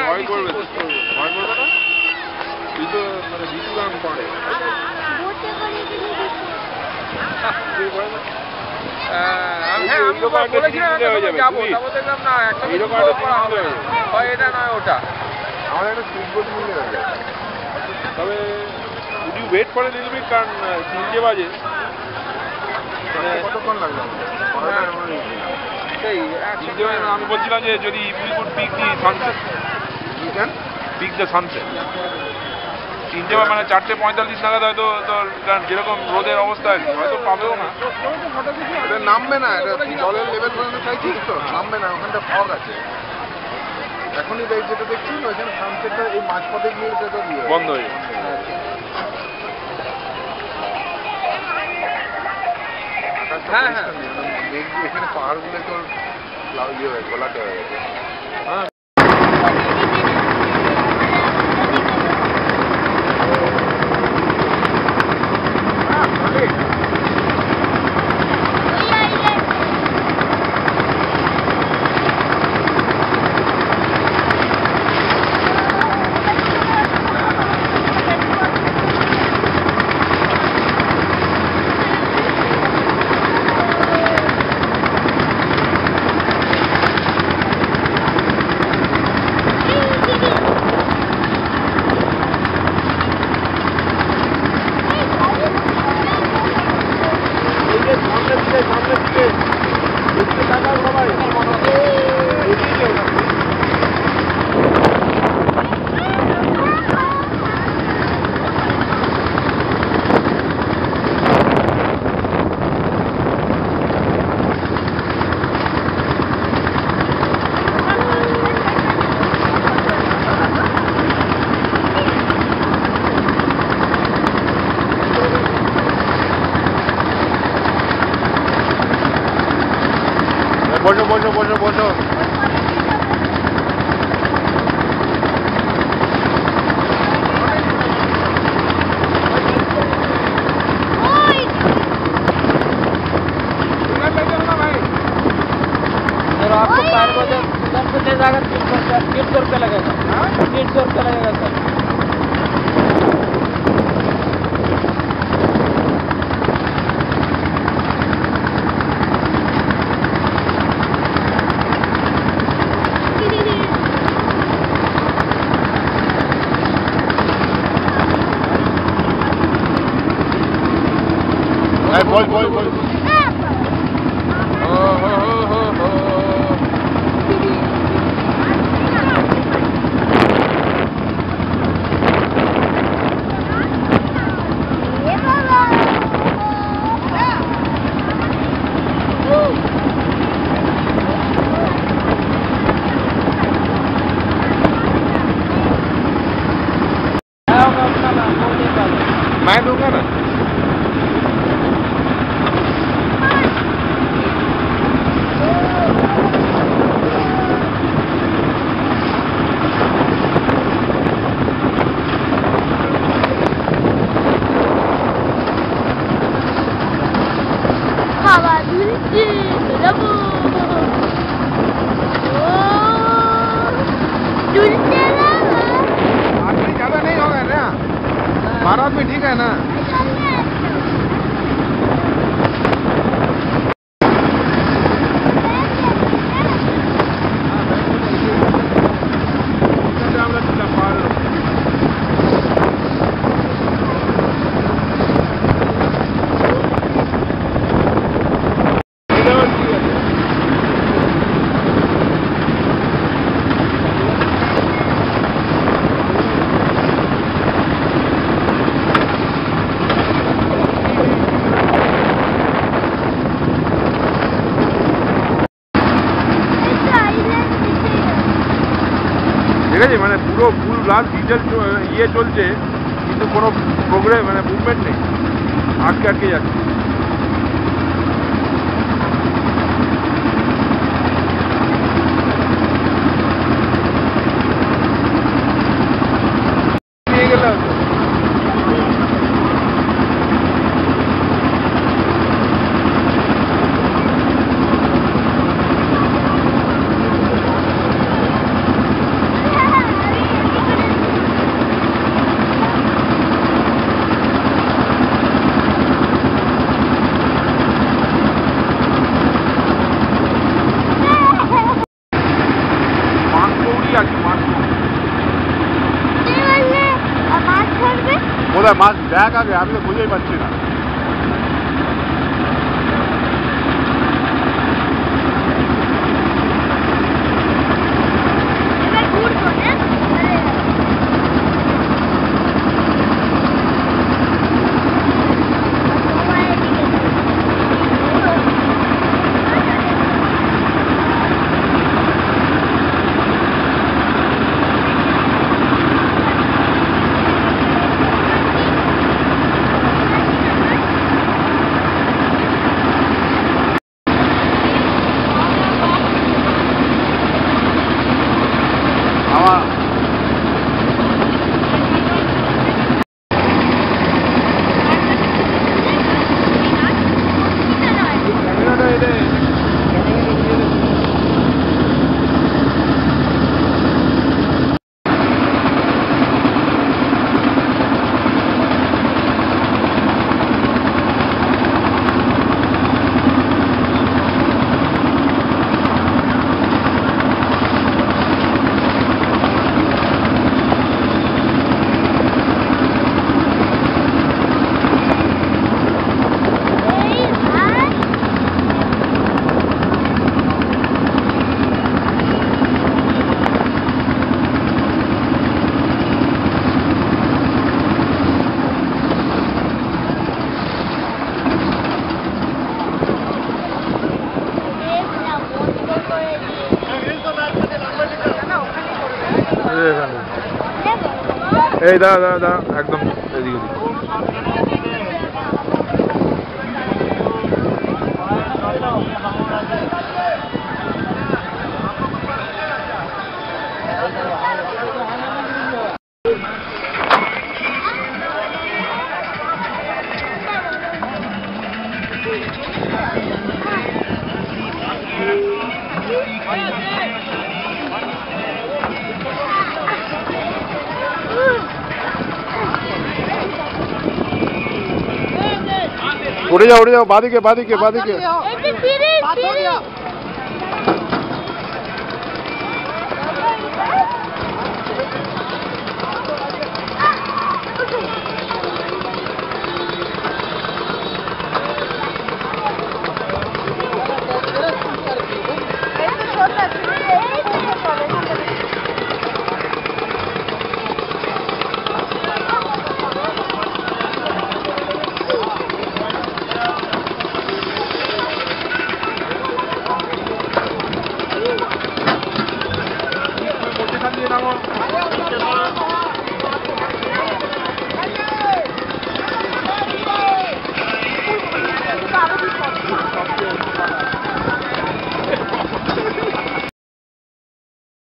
ভয় করবে ভয় করবে না তুই তো মানে বিটু গান পড়ে এটা নয় ওটা আমার একটা সুইটবোর্ড মিলে হয়ে যায় তবে যদি wait for a little bit কারণ 3টে বাজে কতক্ষণ লাগবে আমি বলছিলাম যে যদি we could pick the sunset pick the sunset 3টে মানে 4:45 নাগাদ হয়তো তোর যেরকম রোদের অবস্থা আর কি হয়তো পাবেও না এটা নামবে না এটা জলের লেভেল পর্যন্ত চাইছিস তো নামবে না ওখানটা ফগ আছে এখনই যেটা দেখছি না ওইখানে সানসেটটা এই মাঝপথে গিয়ে এটা তো বন্ধ হয়ে যাবে হ্যাঁ হ্যাঁ এখানে পাহাড়গুলো তোর ইয়ে হয়ে গোলাটে হয়ে গেছে হ্যাঁ বসো आपको 4 बजे उधर से ले जाएगा 300 रुपये लगेगा 300 रुपये लगेगा सर बोल मैं दूंगा ना ज्यादा नहीं होगा ना 12 आदमी ठीक है ना ঠিক আছে মানে পুরো ফুল গ্লাস ডিজেল ইয়ে চলছে কিন্তু কোনো প্রোগ্রেস মানে মুভমেন্ট নেই আটকে আটকে যাচ্ছে নিয়ে গেলে কোথায় মাছ দেখ আগে, আমি তো বুঝেই পাচ্ছি না। এই দাঁড়া দাঁড়া একদম এদিকে উঠে যাও বাদিকে বাদিকে বাদিকে।